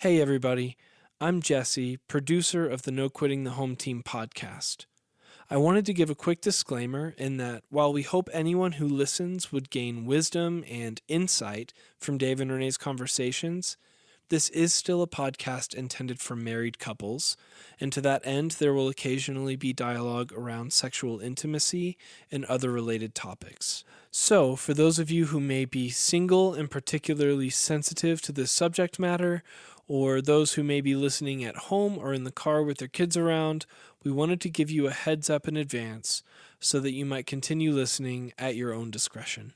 Hey, everybody. I'm Jesse, producer of the No Quitting the Home Team podcast. I wanted to give a quick disclaimer in that while we hope anyone who listens would gain wisdom and insight from Dave and Renee's conversations, this is still a podcast intended for married couples, and to that end, there will occasionally be dialogue around sexual intimacy and other related topics. So, for those of you who may be single and particularly sensitive to this subject matter, or those who may be listening at home or in the car with their kids around, we wanted to give you a heads up in advance so that you might continue listening at your own discretion.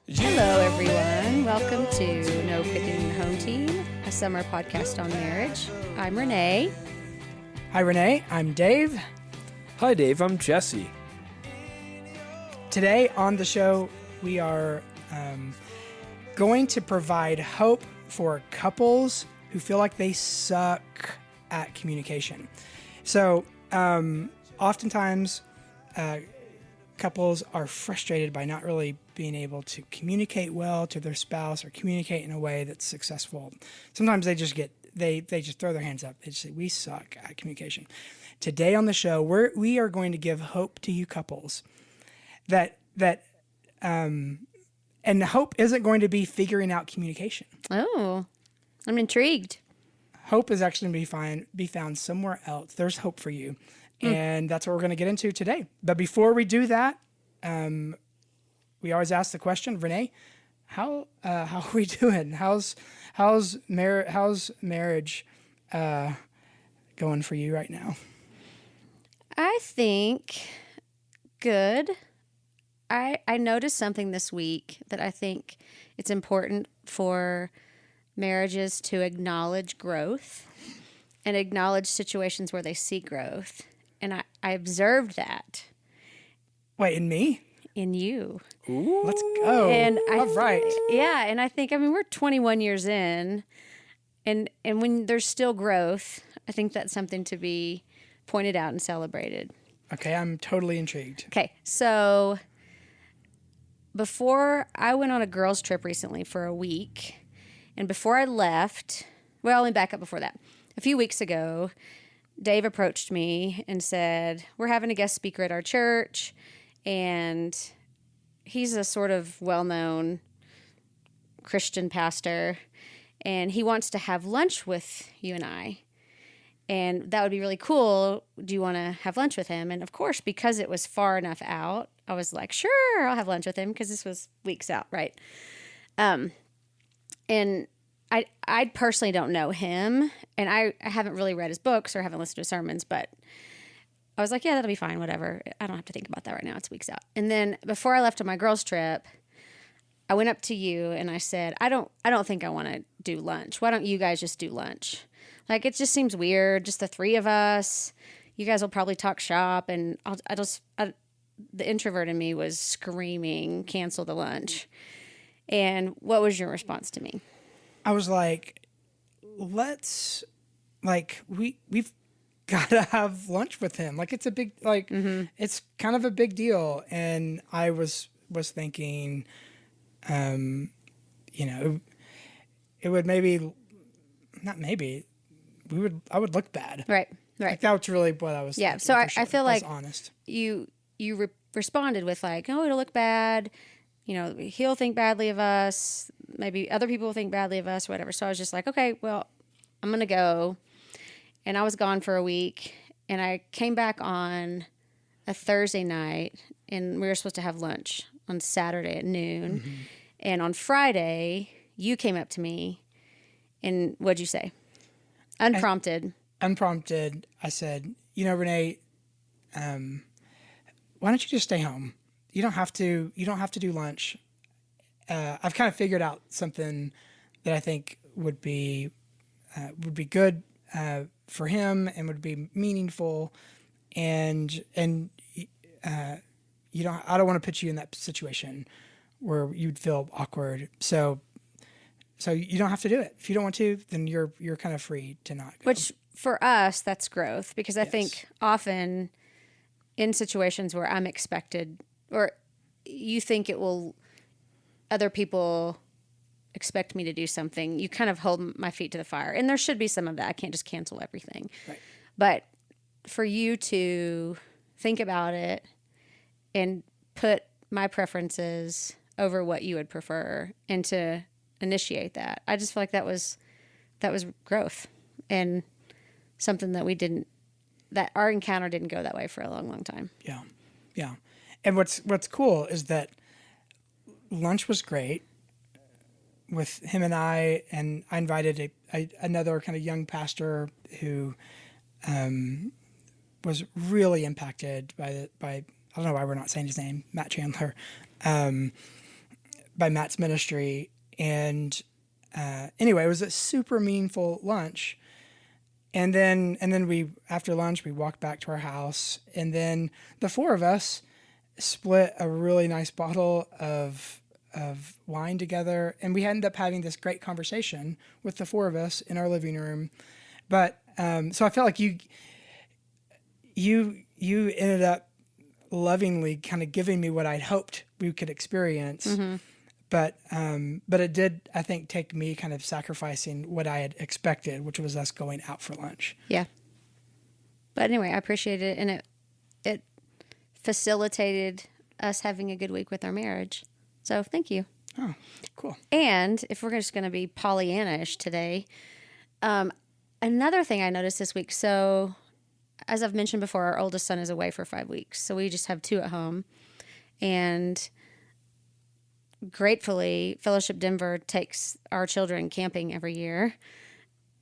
Hello, everyone. Welcome to No Quitting the Home Team, a summer podcast on marriage. I'm Renee. Hi, Renee. I'm Dave. Hi, Dave. I'm Jesse. Today on the show, we are going to provide hope for couples who feel like they suck at communication. So, oftentimes, couples are frustrated by not really being able to communicate well to their spouse or communicate in a way that's successful. Sometimes they just throw their hands up. They just say, we suck at communication. Today on the show, we are going to give hope to you couples and hope isn't going to be figuring out communication. Oh, I'm intrigued. Hope is actually going to be found somewhere else. There's hope for you. And that's what we're going to get into today. But before we do that, we always ask the question, Renee, how are we doing? How's marriage going for you right now? I think good. I noticed something this week that I think it's important for marriages to acknowledge growth and acknowledge situations where they see growth. And I observed that. Wait, in me? In you. Ooh. Let's go. And all right. Yeah, and I think, we're 21 years in, and when there's still growth, I think that's something to be pointed out and celebrated. Okay, I'm totally intrigued. Okay, so before I went on a girls' trip recently for a week, and before I left, well, let me back up before that. A few weeks ago, Dave approached me and said, we're having a guest speaker at our church, and he's a sort of well-known Christian pastor, and he wants to have lunch with you and I. And that would be really cool. Do you want to have lunch with him? And of course, because it was far enough out, I was like, sure, I'll have lunch with him, because this was weeks out, right? And I personally don't know him, and I haven't really read his books or haven't listened to his sermons, but I was like, yeah, that'll be fine, whatever. I don't have to think about that right now. It's weeks out. And then before I left on my girls' trip, I went up to you and I said, I don't think I want to do lunch. Why don't you guys just do lunch? Like, it just seems weird, just the three of us. You guys will probably talk shop, and the introvert in me was screaming, cancel the lunch. And what was your response to me? I was like, we've got to have lunch with him. Like, it's a big, it's kind of a big deal. And I was thinking, it would I would look bad. Right. Like, that's really what I was Yeah. thinking, So I sure. feel like honest. you responded with like, oh, it'll look bad. He'll think badly of us. Maybe other people will think badly of us, or whatever. So I was just like, okay, well, I'm going to go. And I was gone for a week, and I came back on a Thursday night, and we were supposed to have lunch on Saturday at noon. Mm-hmm. And on Friday, you came up to me, and what'd you say? Unprompted. I said, Renee, why don't you just stay home? You don't have to do lunch. I've kind of figured out something that I think would be good for him and would be meaningful, and I don't want to put you in that situation where you'd feel awkward. So you don't have to do it. If you don't want to, then you're kind of free to not go. for us, that's growth, because I Yes. think often in situations where I'm expected, or you think other people expect me to do something, you kind of hold my feet to the fire. And there should be some of that. I can't just cancel everything. Right. But for you to think about it and put my preferences over what you would prefer and to initiate that, I just feel like that was growth, and something that our encounter didn't go that way for a long, long time. Yeah. Yeah. And what's cool is that lunch was great with him and I invited another kind of young pastor who was really impacted by I don't know why we're not saying his name, Matt Chandler, by Matt's ministry. And anyway, it was a super meaningful lunch. And then we, after lunch, we walked back to our house, and then the four of us split a really nice bottle of wine together, and we ended up having this great conversation with the four of us in our living room. But so I felt like you ended up lovingly kind of giving me what I'd hoped we could experience. Mm-hmm. But it did, I think, take me kind of sacrificing what I had expected, which was us going out for lunch. Yeah. But anyway, I appreciate it, and it facilitated us having a good week with our marriage. So thank you. Oh, cool. And if we're just going to be Pollyanna-ish today, another thing I noticed this week. So as I've mentioned before, our oldest son is away for 5 weeks. So we just have 2 at home. And gratefully, Fellowship Denver takes our children camping every year.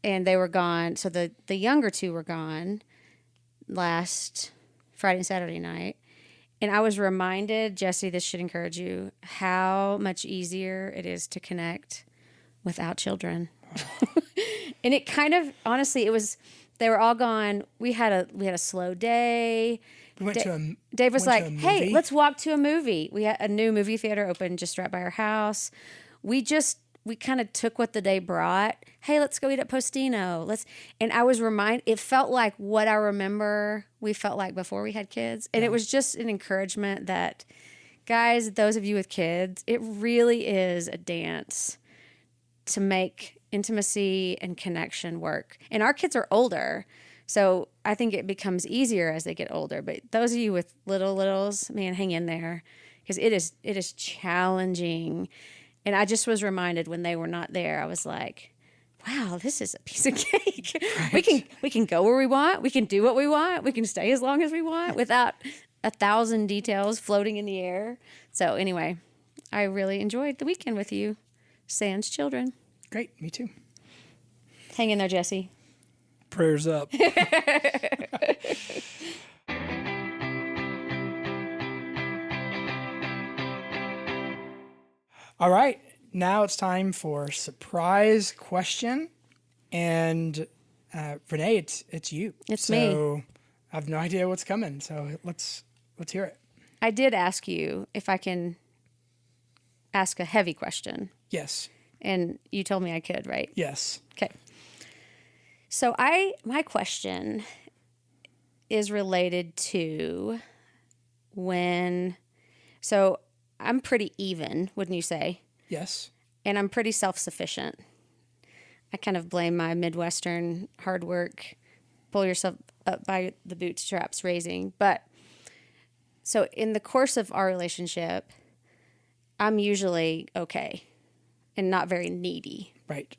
And they were gone. So the younger 2 were gone last Friday and Saturday night. And I was reminded, Jesse, this should encourage you, how much easier it is to connect without children. And it kind of, honestly, they were all gone. We had a slow day. We went to Dave was went like, to a hey, movie. let's walk to a movie. We had a new movie theater open just right by our house. We kind of took what the day brought. Hey, let's go eat at Postino. And I was it felt like what I remember we felt like before we had kids. And it was just an encouragement that, guys, those of you with kids, it really is a dance to make intimacy and connection work. And our kids are older, so I think it becomes easier as they get older. But those of you with littles, man, hang in there, because it is challenging. And I just was reminded when they were not there, I was like, wow, this is a piece of cake. Right. We can go where we want. We can do what we want. We can stay as long as we want without 1,000 details floating in the air. So anyway, I really enjoyed the weekend with you, sans children. Great, me too. Hang in there, Jesse. Prayers up. All right, now it's time for surprise question, and Renee, it's you. It's me. me. So I have no idea what's coming. So let's hear it. I did ask you if I can ask a heavy question, Yes. and you told me I could, right? Yes. Okay. So my question is related to so I'm pretty even, wouldn't you say? Yes. And I'm pretty self-sufficient. I kind of blame my Midwestern hard work, pull yourself up by the bootstraps raising. But so in the course of our relationship, I'm usually okay and not very needy Right.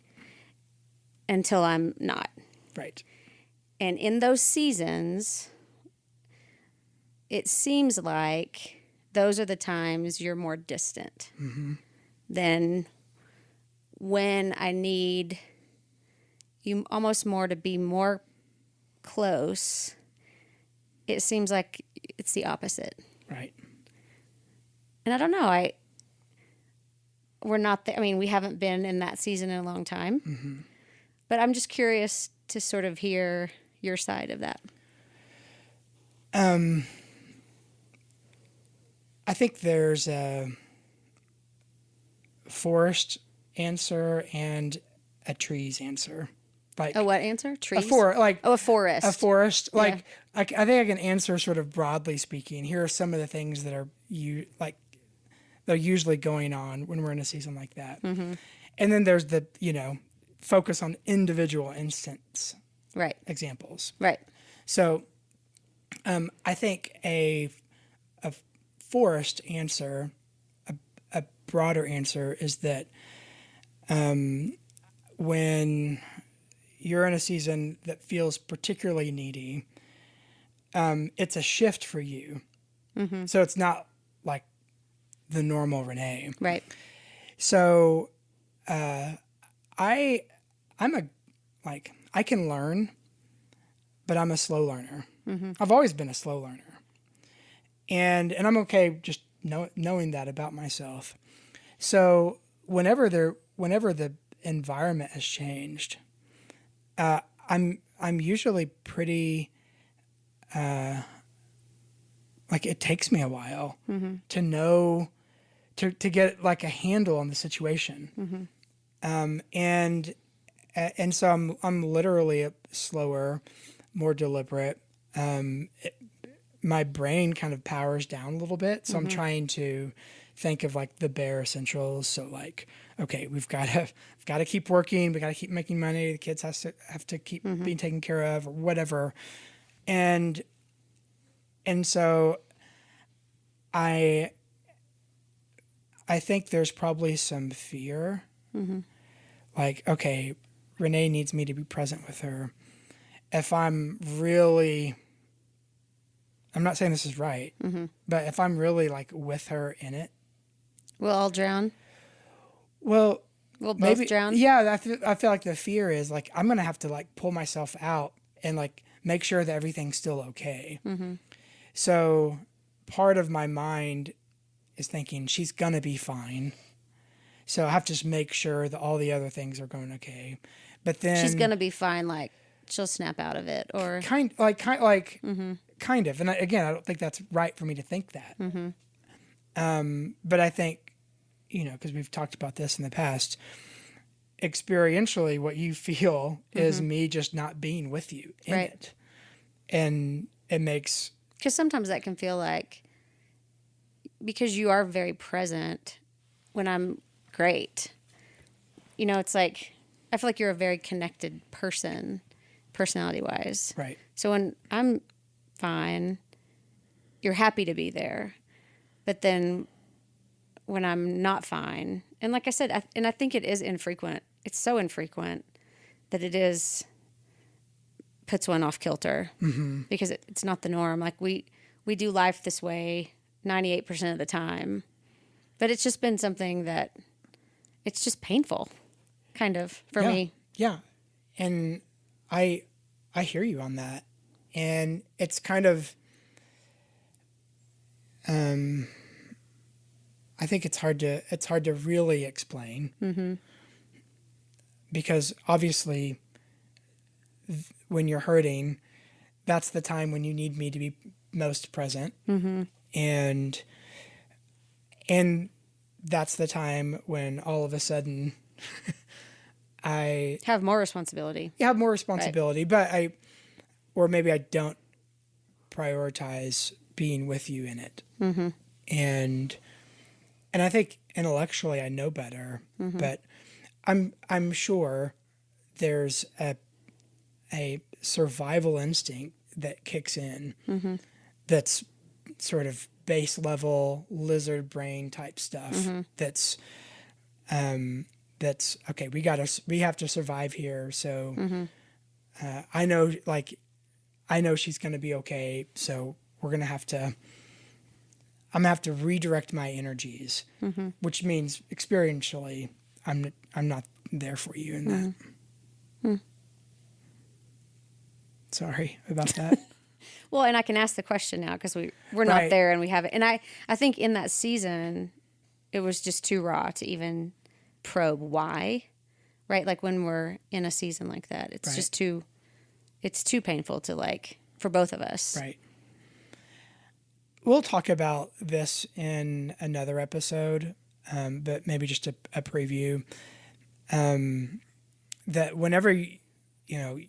until I'm not. Right. And in those seasons, it seems like those are the times you're more distant than when I need you almost more to be more close. It seems like it's the opposite. Right. And I don't know. We're not there. I mean, we haven't been in that season in a long time. But I'm just curious to sort of hear your side of that. I think there's a forest answer and a trees answer. Like A what answer? Trees? a a forest. a forest. Like I think I can answer sort of broadly speaking. Here are some of the things that are they're usually going on when we're in a season like that. Mm-hmm. And then there's the focus on individual instance Right. examples. Right. So I think a forest answer, a broader answer is that when you're in a season that feels particularly needy, it's a shift for you. Mm-hmm. So it's not like the normal Renee. Right. So I can learn, but I'm a slow learner. Mm-hmm. I've always been a slow learner, and I'm okay just knowing that about myself. So whenever the environment has changed, I'm usually pretty it takes me a while to know to get like a handle on the situation, and so I'm literally slower, more deliberate. My brain kind of powers down a little bit, so I'm trying to think of like the bare essentials. So like, okay, we've got to keep working, we got to keep making money. The kids have to keep being taken care of, or whatever, and so I think there's probably some fear, like, okay, Renee needs me to be present with her. If I'm not saying this is right, but if I'm really like with her in it, We'll all drown. well, We'll both maybe drown. yeah. I feel like the fear is like I'm gonna have to like pull myself out and like make sure that everything's still okay. So part of my mind is thinking she's gonna be fine. So I have to just make sure that all the other things are going okay. But then She's gonna be fine. Like she'll snap out of it, or kind of. And again, I don't think that's right for me to think that. But I think, because we've talked about this in the past, experientially, what you feel is me just not being with you in Right. it, and it makes because sometimes that can feel like because you are very present when I'm great. It's like I feel like you're a very connected person, personality wise. right. So when I'm fine, you're happy to be there. But then when I'm not fine, and like I said, I think it is infrequent. It's so infrequent that it puts one off kilter because it's not the norm. Like we do life this way 98% of the time, but it's just been something that it's just painful kind of for me. Yeah. And I hear you on that. And it's kind of I think it's hard to really explain. Because obviously when you're hurting, that's the time when you need me to be most present. And that's the time when all of a sudden I Have more responsibility. have more responsibility, but or maybe I don't prioritize being with you in it. And I think intellectually I know better, but I'm sure there's a survival instinct that kicks in that's sort of base level lizard brain type stuff that's okay, we have to survive here, so I know she's going to be okay, so I'm going to have to redirect my energies, which means experientially I'm not there for you in that. Sorry about that. Well, and I can ask the question now because we're not Right. there and we haven't. And I think in that season, it was just too raw to even probe why, right? Like when we're in a season like that, it's Right. just too painful to like for both of us. Right. We'll talk about this in another episode, but maybe just a preview. That whenever you know,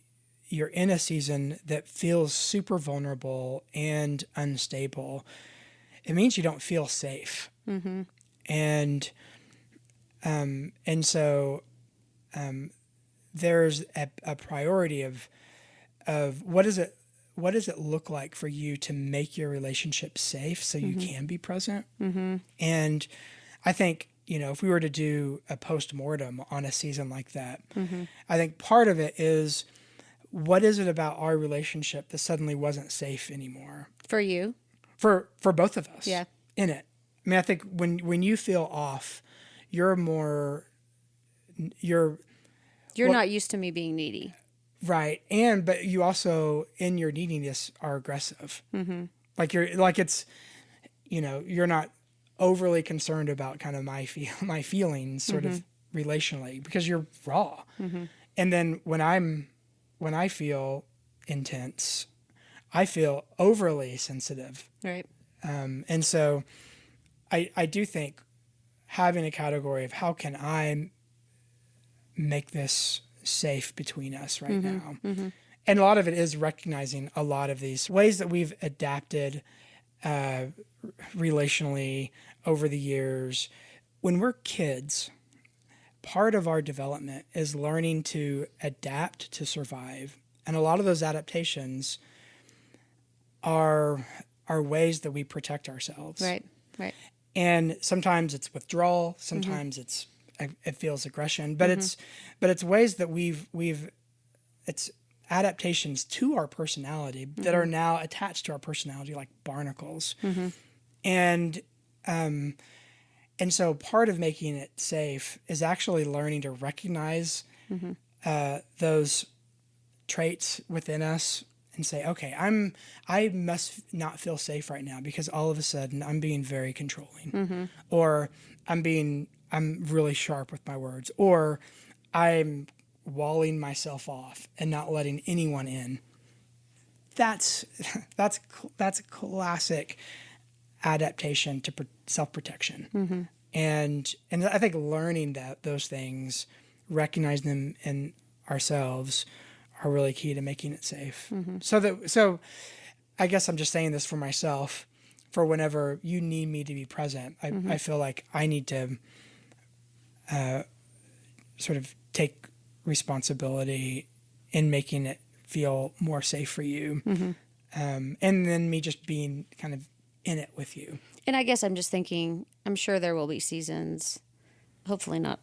you're in a season that feels super vulnerable and unstable, it means you don't feel safe. Mm-hmm. And so there's a priority of what does it look like for you to make your relationship safe so you can be present. Mm-hmm. And I think, you know, if we were to do a post-mortem on a season like that, I think part of it is, what is it about our relationship that suddenly wasn't safe anymore For you. for both of us? Yeah. In it. I mean, I think when you feel off, you're Not used to me being needy. right, but you also, in your neediness, are aggressive. Mm-hmm. It's, you know, you're not overly concerned about kind of my feelings sort of relationally, because you're raw. And then when I feel intense, I feel overly sensitive. Right. And so I do think having a category of how can I make this safe between us right now. And a lot of it is recognizing a lot of these ways that we've adapted relationally over the years. When we're kids, part of our development is learning to adapt to survive. And a lot of those adaptations are ways that we protect ourselves. Right. Right. And sometimes it's withdrawal, sometimes it feels aggression, but it's ways that it's adaptations to our personality that are now attached to our personality, like barnacles. And so part of making it safe is actually learning to recognize those traits within us and say, okay, I must not feel safe right now because all of a sudden I'm being very controlling, or I'm really sharp with my words, or I'm walling myself off and not letting anyone in. That's classic adaptation to self-protection. And I think learning those things, recognizing them in ourselves, are really key to making it safe. So I guess I'm just saying this for myself. For whenever you need me to be present, I feel like I need to sort of take responsibility in making it feel more safe for you. And then me just being kind of in it with you. And I guess I'm just thinking, I'm sure there will be seasons, hopefully not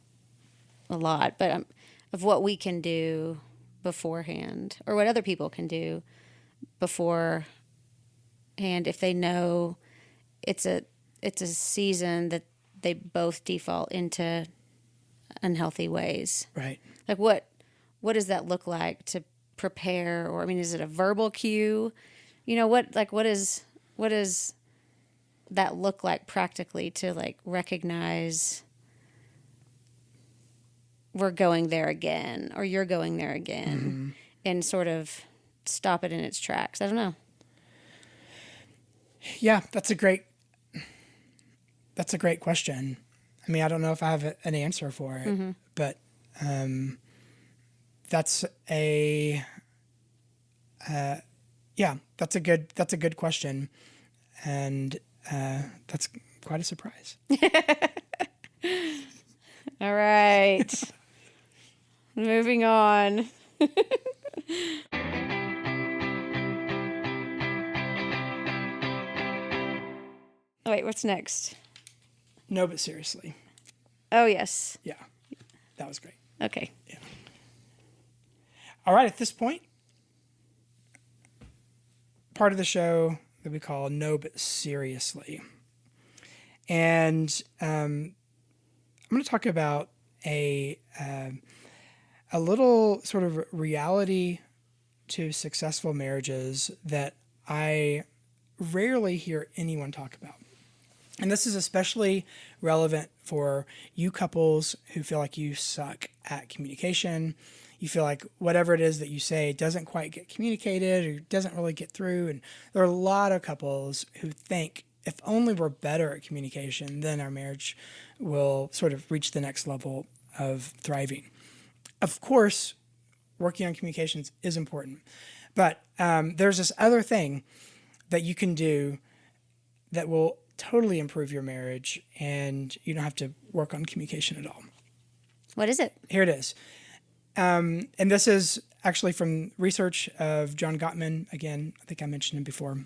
a lot, but of what we can do beforehand, or what other people can do beforehand if they know it's a season that they both default into unhealthy ways. Right. Like what does that look like to prepare? Or I mean, is it a verbal cue? You know, what does that look like practically to like recognize we're going there again, or you're going there again, and sort of stop it in its tracks? I don't know. Yeah, that's a great question. I mean, I don't know if I have an answer for it, but that's a good question, and that's quite a surprise. All right. Moving on. Oh, wait, what's next? No, but seriously. Oh, yes. Yeah, that was great. Okay. Yeah. All right, at this point, part of the show that we call No, but Seriously. And I'm going to talk about a little sort of reality to successful marriages that I rarely hear anyone talk about. And this is especially relevant for you couples who feel like you suck at communication. You feel like whatever it is that you say doesn't quite get communicated or doesn't really get through. And there are a lot of couples who think if only we're better at communication, then our marriage will sort of reach the next level of thriving. Of course, working on communications is important. But there's this other thing that you can do that will totally improve your marriage, and you don't have to work on communication at all. What is it? Here it is. And this is actually from research of John Gottman. Again, I think I mentioned him before.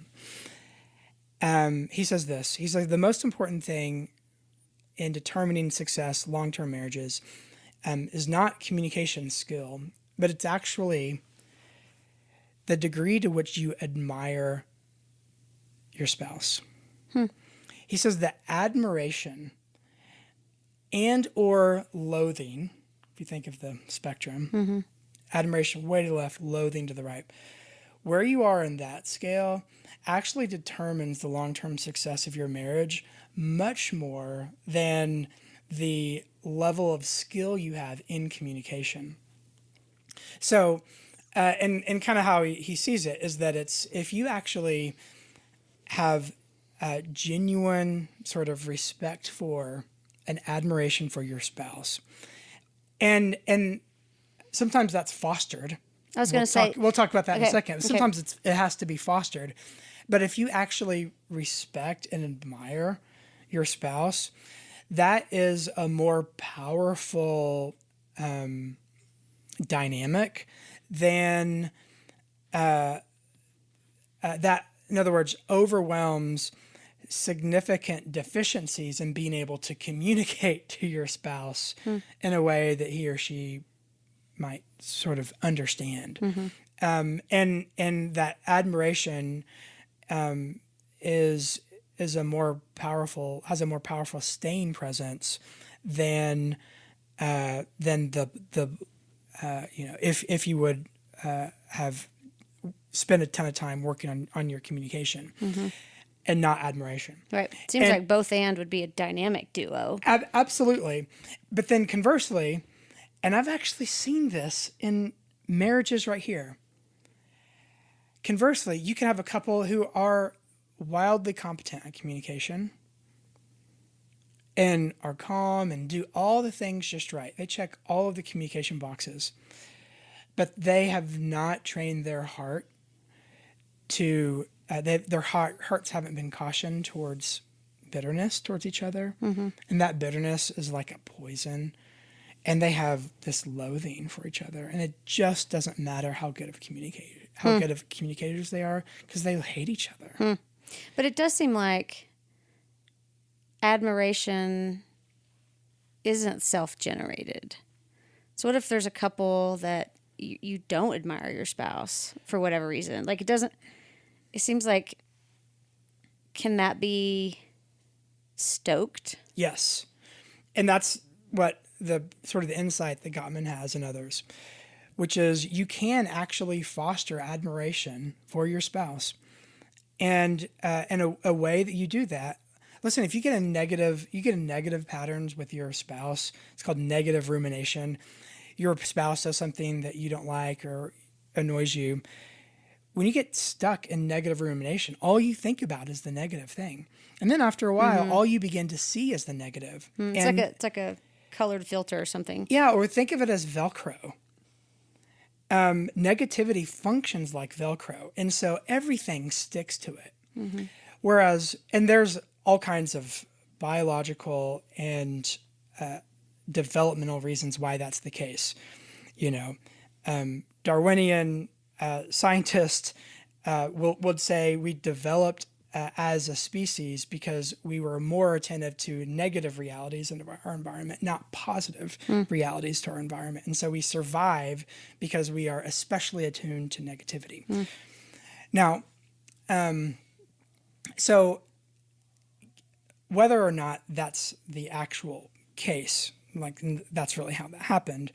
He says this. He's like, the most important thing in determining success, long-term marriages, is not communication skill, but it's actually the degree to which you admire your spouse. He says that admiration and or loathing, if you think of the spectrum, admiration way to the left, loathing to the right, where you are in that scale actually determines the long-term success of your marriage much more than the level of skill you have in communication. So, and kind of how he sees it is that it's, if you actually have genuine sort of respect for and admiration for your spouse, and sometimes that's fostered. I was going to say, we'll talk about that in a okay, second. okay. Sometimes it has to be fostered, but if you actually respect and admire your spouse, that is a more powerful dynamic than that. In other words, overwhelms significant deficiencies in being able to communicate to your spouse in a way that he or she might sort of understand. And that admiration is a more powerful, has a more powerful staying presence than the if you would have spent a ton of time working on your communication and not admiration. Right. Seems like both and would be a dynamic duo. Absolutely. But then conversely, and I've actually seen this in marriages right here. Conversely, you can have a couple who are wildly competent at communication and are calm and do all the things just right. They check all of the communication boxes, but they have not trained their heart to, their hearts haven't been cautioned towards bitterness towards each other. And that bitterness is like a poison. And they have this loathing for each other. And it just doesn't matter how good of communicators they are, because they hate each other. But it does seem like admiration isn't self-generated. So what if there's a couple that you don't admire your spouse for whatever reason? Like it seems like, can that be stoked? Yes. And that's what the sort of the insight that Gottman has and others, which is you can actually foster admiration for your spouse. And a way that you do that, listen, if you get a negative patterns with your spouse, it's called negative rumination. Your spouse does something that you don't like or annoys you. When you get stuck in negative rumination, all you think about is the negative thing. And then after a while, all you begin to see is the negative. It's like a colored filter or something. Yeah, or think of it as Velcro. Negativity functions like Velcro, and so everything sticks to it. Whereas, and there's all kinds of biological and developmental reasons why that's the case. Darwinian scientists would say we developed as a species because we were more attentive to negative realities in our environment, not positive realities to our environment. And so we survive because we are especially attuned to negativity. Now, so whether or not that's the actual case, like that's really how that happened,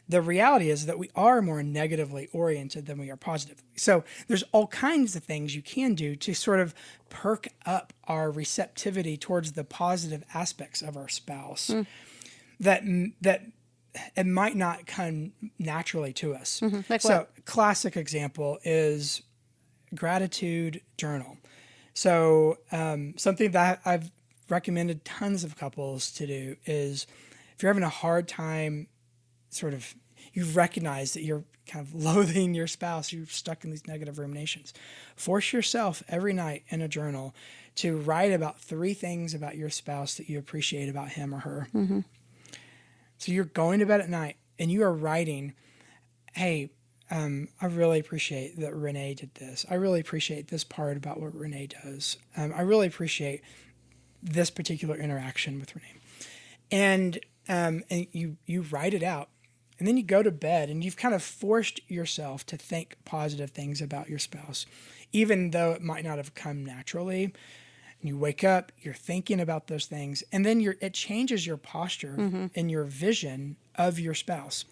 the reality is that we are more negatively oriented than we are positively. So there's all kinds of things you can do to sort of perk up our receptivity towards the positive aspects of our spouse that it might not come naturally to us. Like so what? Classic example is gratitude journal. So something that I've recommended tons of couples to do is if you're having a hard time sort of, you recognize that you're kind of loathing your spouse, you're stuck in these negative ruminations. Force yourself every night in a journal to write about 3 things about your spouse that you appreciate about him or her. So you're going to bed at night and you are writing, hey, I really appreciate that Renee did this. I really appreciate this part about what Renee does. I really appreciate this particular interaction with Renee. And you write it out. And then you go to bed and you've kind of forced yourself to think positive things about your spouse, even though it might not have come naturally. And you wake up, you're thinking about those things, and then it changes your posture and your vision of your spouse.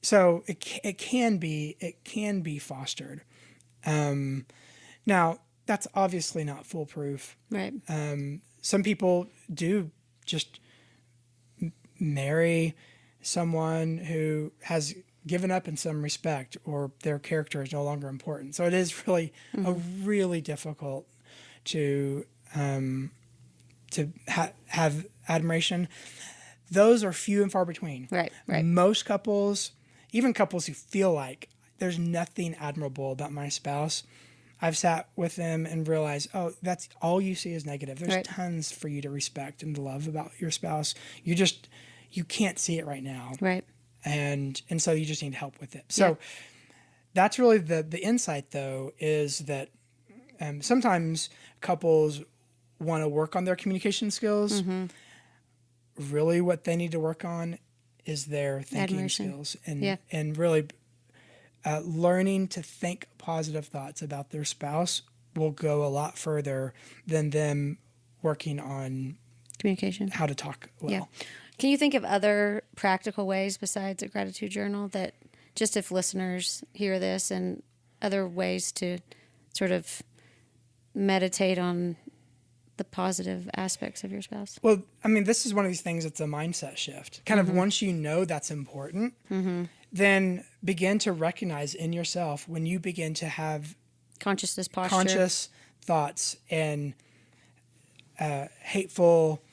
So it can be fostered. Now, that's obviously not foolproof. Right. Some people do just marry someone who has given up in some respect, or their character is no longer important. So it is really really difficult to have admiration. Those are few and far between. Right. Right. Most couples, even couples who feel like there's nothing admirable about my spouse, I've sat with them and realized, oh, that's all you see is negative. There's Right. tons for you to respect and to love about your spouse. You can't see it right now. Right. And so you just need help with it. So that's really the insight, though, is that sometimes couples want to work on their communication skills. Really what they need to work on is their thinking Admiration. skills and really learning to think positive thoughts about their spouse will go a lot further than them working on Communication. how to talk well. Yeah. Can you think of other practical ways besides a gratitude journal that just if listeners hear this and other ways to sort of meditate on the positive aspects of your spouse? Well, I mean, this is one of these things that's a mindset shift. Kind of once you know that's important, then begin to recognize in yourself when you begin to have Consciousness, posture. conscious thoughts and hateful,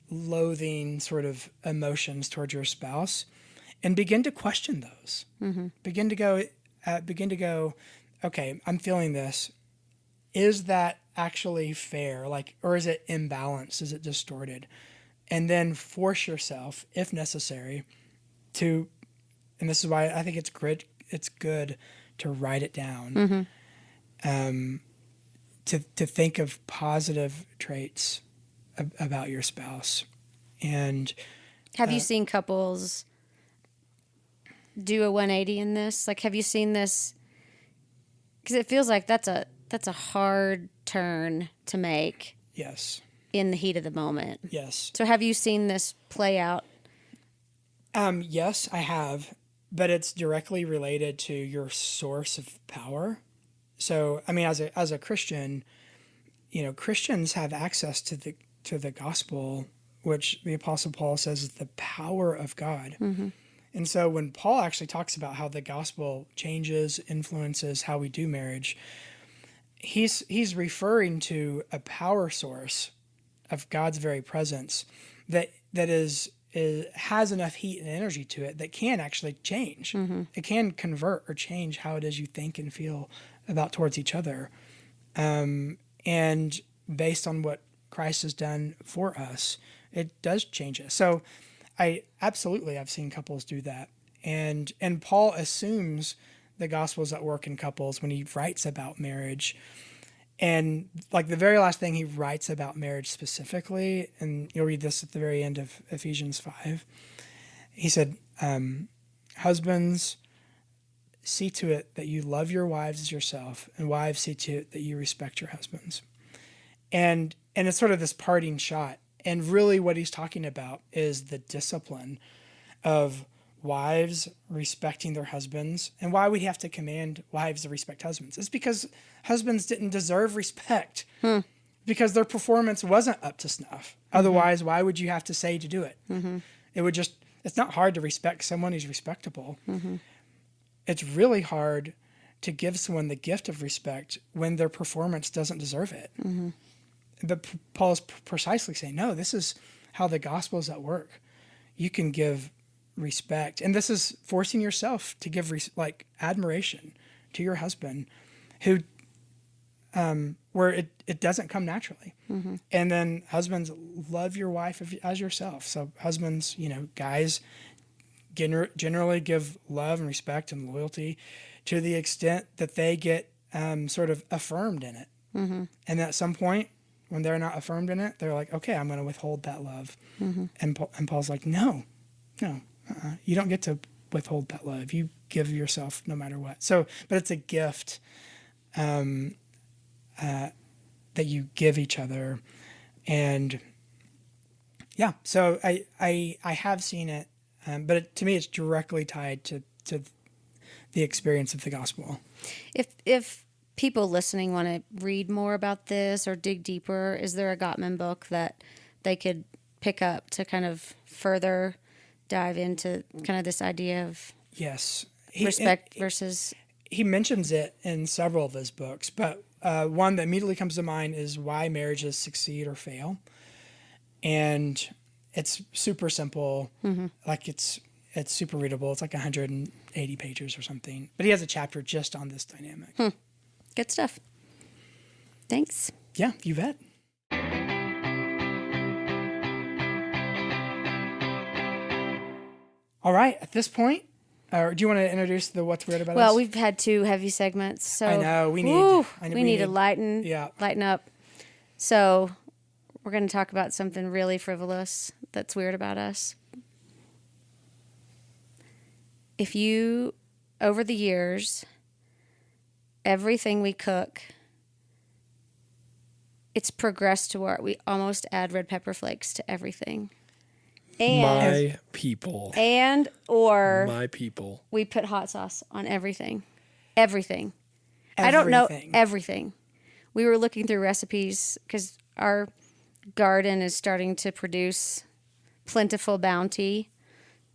loathing sort of emotions towards your spouse, and begin to question those. Begin to go, okay, I'm feeling this. Is that actually fair? Or is it imbalanced? Is it distorted? And then force yourself, if necessary, to, and this is why I think it's good to write it down, to think of positive traits about your spouse. And Have you seen couples do a 180 in this? Like, have you seen this? Because it feels like that's a hard turn to make yes, in the heat of the moment. yes. So have you seen this play out? Yes, I have, but it's directly related to your source of power. So, I mean, as a Christian, Christians have access to the gospel, which the Apostle Paul says is the power of God. And so when Paul actually talks about how the gospel changes, influences how we do marriage, he's referring to a power source of God's very presence that has enough heat and energy to it that can actually change. It can convert or change how it is you think and feel about towards each other. And based on what Christ has done for us, it does change us. So I've seen couples do that. And Paul assumes the gospel is at work in couples when he writes about marriage. And like the very last thing he writes about marriage specifically, and you'll read this at the very end of Ephesians 5, he said, husbands, see to it that you love your wives as yourself, and wives, see to it that you respect your husbands. And it's sort of this parting shot. And really what he's talking about is the discipline of wives respecting their husbands. And why we have to command wives to respect husbands is because husbands didn't deserve respect because their performance wasn't up to snuff. Otherwise, why would you have to say to do it? It's not hard to respect someone who's respectable. It's really hard to give someone the gift of respect when their performance doesn't deserve it. But Paul is precisely saying, no, this is how the gospel is at work. You can give respect. And this is forcing yourself to give admiration to your husband who where it doesn't come naturally. And then husbands, love your wife as yourself. So husbands, guys generally give love and respect and loyalty to the extent that they get sort of affirmed in it. And at some point when they're not affirmed in it, they're like, okay, I'm going to withhold that love. And Paul's like, no, you don't get to withhold that love. You give yourself no matter what. So, but it's a gift that you give each other. And yeah, so I have seen it, but to me, it's directly tied to the experience of the gospel. If people listening want to read more about this or dig deeper, is there a Gottman book that they could pick up to kind of further dive into kind of this idea of Yes. respect versus... He mentions it in several of his books, but one that immediately comes to mind is Why Marriages Succeed or Fail. And it's super simple. Like it's super readable. It's like 180 pages or something. But he has a chapter just on this dynamic. Good stuff. Thanks. Yeah, you bet. All right, at this point, do you want to introduce the What's Weird About Us? Well, we've had 2 heavy segments, so I know we need. woo, I know we need to lighten up. So we're going to talk about something really frivolous that's weird about us. If you, over the years, everything we cook, it's progressed to where we almost add red pepper flakes to everything. My people. My people. We put hot sauce on everything. Everything. I don't know everything. We were looking through recipes because our garden is starting to produce plentiful bounty.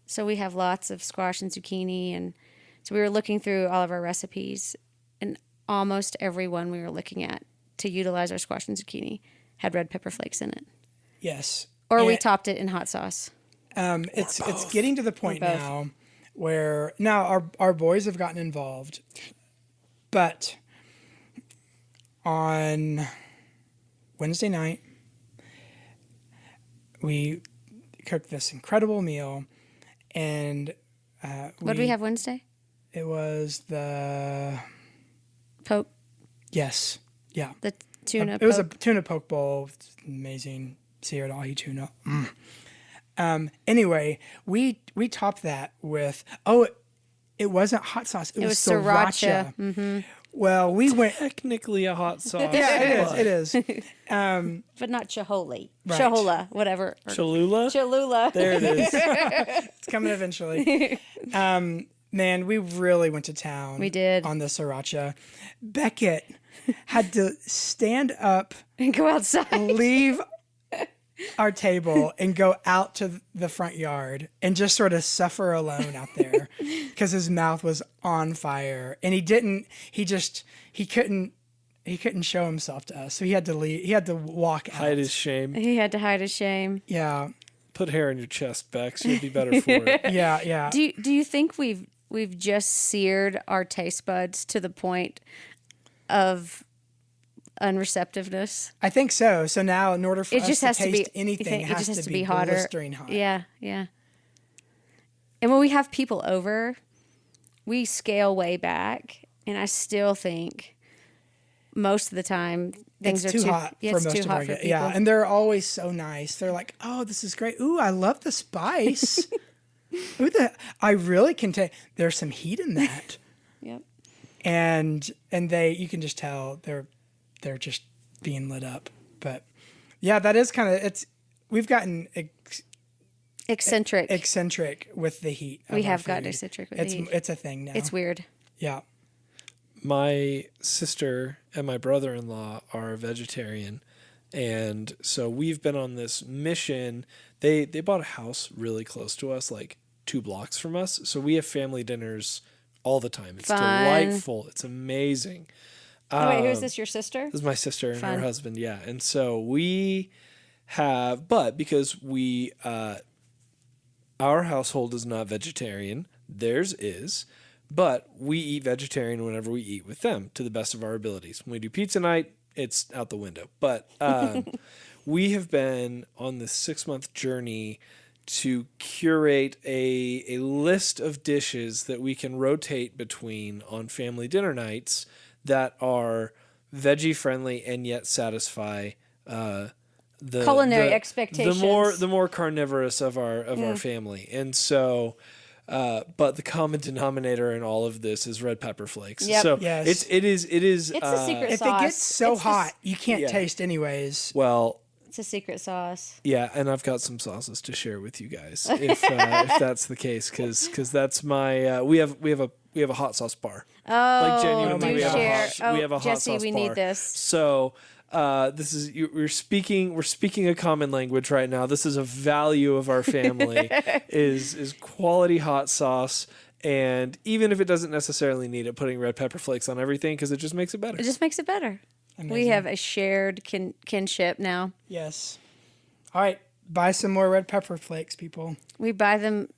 So we have lots of squash and zucchini. And so we were looking through all of our recipes, and almost every one we were looking at to utilize our squash and zucchini had red pepper flakes in it. Yes. Or we topped it in hot sauce. It's getting to the point now where our boys have gotten involved, but on Wednesday night we cooked this incredible meal, and what did we have Wednesday? It was the poke. Yes, yeah. The tuna. It was a tuna poke bowl. It's amazing. Seared ahi tuna. Anyway, we topped that with it wasn't hot sauce. It was sriracha. Mm-hmm. Well, we went technically a hot sauce. Yeah, it is. But not chaholi. Right. Chahola, whatever. Cholula? Cholula. There it is. It's coming eventually. Man, we really went to town. We did. On the sriracha. Beckett had to stand up and go outside. Leave our table and go out to the front yard and just sort of suffer alone out there because his mouth was on fire, and he couldn't show himself to us, so he had to leave. He had to walk out. Hide his shame. He had to hide his shame. Yeah. Put hair in your chest, Bex. You'll be better for it. Yeah. Do you think we've just seared our taste buds to the point of unreceptiveness? I think so. So now, in order for us to taste anything, it just has to be hotter, hotter. blistering hot. Yeah. And when we have people over, we scale way back, and I still think most of the time things it's are too hot for most of our guests. Yeah, and they're always so nice. They're like, "Oh, this is great. Ooh, I love the spice. I really can take. There's some heat in that." Yep. And you can just tell they're just being lit up. But yeah, that is kind of we've gotten eccentric with the heat. We have gotten eccentric with the heat. It's a thing now. It's weird. Yeah. My sister and my brother-in-law are vegetarian, and so we've been on this mission. They bought a house really close to us, like 2 blocks from us. So we have family dinners all the time. It's delightful. It's amazing. Wait, who is this? Your sister? This is my sister and her husband. Yeah. And so we have, but because we Our household is not vegetarian. Theirs is. But we eat vegetarian whenever we eat with them to the best of our abilities. When we do pizza night, it's out the window. But we have been on this 6-month journey to curate a list of dishes that we can rotate between on family dinner nights that are veggie friendly and yet satisfy the Culinary expectations. the more carnivorous of our family. And so but the common denominator in all of this is red pepper flakes. Yep. So Yes. it is It's a secret If sauce. it gets so It's hot, you can't Yeah. taste anyways. well, It's a secret sauce. yeah, and I've got some sauces to share with you guys if that's the case, because that's my we have a hot sauce bar. Oh, Genuinely, do we have a share. hot- we have a hot Jesse, sauce we bar. need this. So this is we're speaking a common language right now. This is a value of our family is quality hot sauce, and even if it doesn't necessarily need it, putting red pepper flakes on everything because it just makes it better. It just makes it better. We Amazing. have a shared kinship now. Yes. All right. Buy some more red pepper flakes, people. We buy them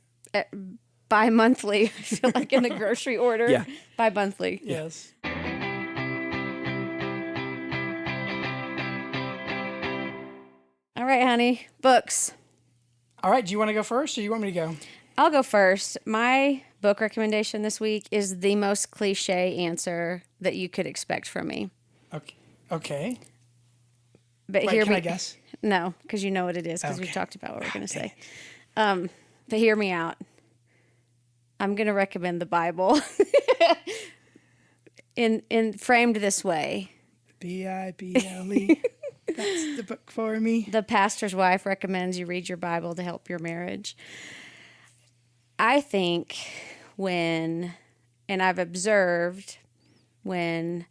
bi-monthly. I feel like in the grocery order. Yeah. Bi-monthly. Yes. All right, honey. Books. All right. Do you want to go first or you want me to go? I'll go first. My book recommendation this week is the most cliche answer that you could expect from me. Okay. Okay. But Wait, hear can me. I guess? No, because you know what it is, because we've Okay. talked about what we're going to dang say. But hear me out. I'm going to recommend the Bible in framed this way. Bible. That's the book for me. The pastor's wife recommends you read your Bible to help your marriage. I think and I've observed when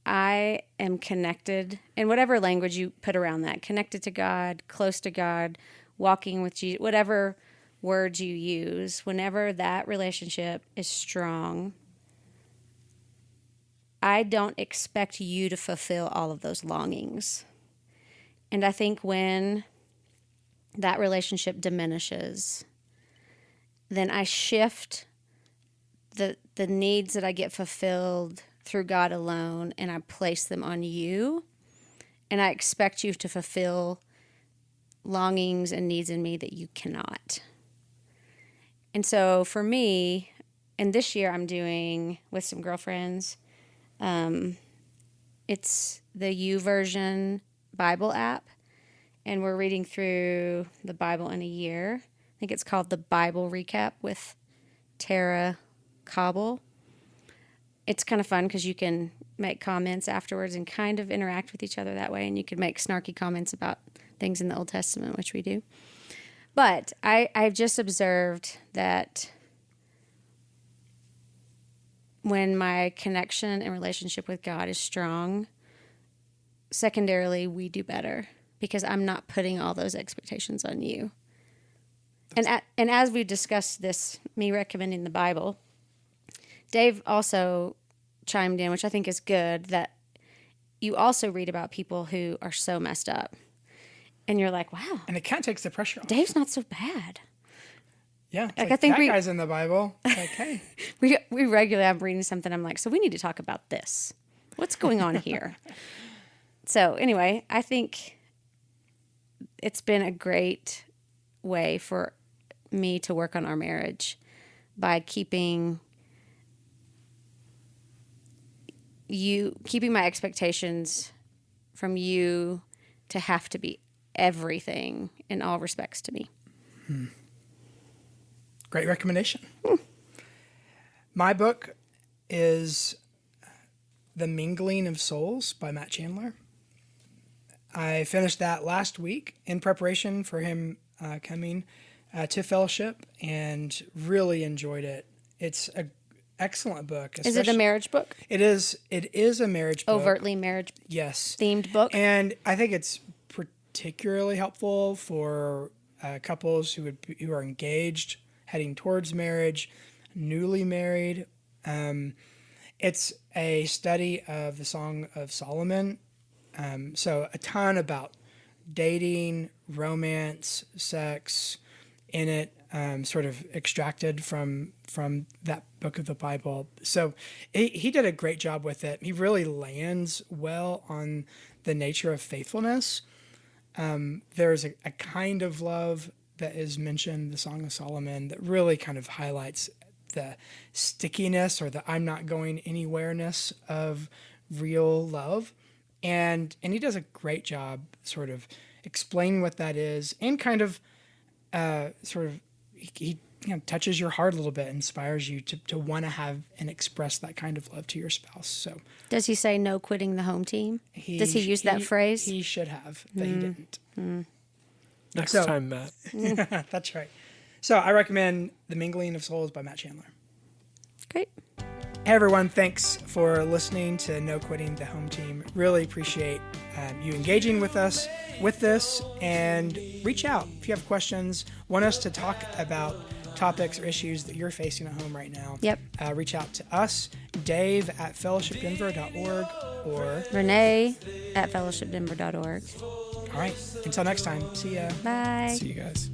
I am connected, in whatever language you put around that, connected to God, close to God, walking with Jesus, whatever words you use, whenever that relationship is strong, I don't expect you to fulfill all of those longings. And I think when that relationship diminishes, then I shift the needs that I get fulfilled through God alone, and I place them on you. And I expect you to fulfill longings and needs in me that you cannot. And so for me, and this year I'm doing with some girlfriends, it's the YouVersion Bible app, and we're reading through the Bible in a year. I think it's called the Bible Recap with Tara Cobble. It's kind of fun because you can make comments afterwards and kind of interact with each other that way, and you can make snarky comments about things in the Old Testament, which we do. But I've just observed that when my connection and relationship with God is strong, secondarily, we do better because I'm not putting all those expectations on you. And as we discussed this, me recommending the Bible, Dave also chimed in, which I think is good, that you also read about people who are so messed up. And you're like, wow, And it kind of takes the pressure off. Dave's not so bad. Yeah. It's Like, like, I think that we- guy's in the Bible. It's like, hey. We regularly, I'm reading something, I'm like, so we need to talk about this. What's going on here? So anyway, I think it's been a great way for me to work on our marriage by keeping my expectations from you to have to be everything in all respects to me. Great recommendation. My book is The Mingling of Souls by Matt Chandler. I finished that last week in preparation for him coming to fellowship and really enjoyed it. It's an excellent book. Is it a especially- marriage book? It is a marriage book. Overtly marriage Yes. themed book? And I think it's particularly helpful for couples who are engaged, heading towards marriage, newly married. It's a study of the Song of Solomon. So a ton about dating, romance, sex, in it, sort of extracted from that book of the Bible. So he did a great job with it. He really lands well on the nature of faithfulness. There's a kind of love that is mentioned, the Song of Solomon, that really kind of highlights the stickiness or the I'm not going anywhere-ness of real love. And he does a great job sort of explaining what that is, and kind of he touches your heart a little bit, inspires you to want to have and express that kind of love to your spouse. So Does he say no quitting the home team? Does he use that phrase? He should have, but he didn't. Next So- time, Matt. That's right. So I recommend The Mingling of Souls by Matt Chandler. Great. Hey everyone, thanks for listening to No Quitting the Home Team. Really appreciate you engaging with us with this, and reach out if you have questions, want us to talk about topics or issues that you're facing at home right now. Yep. Reach out to us, Dave at fellowshipdenver.org, or Renee at fellowshipdenver.org. all right, until next time, see ya. Bye. See you guys.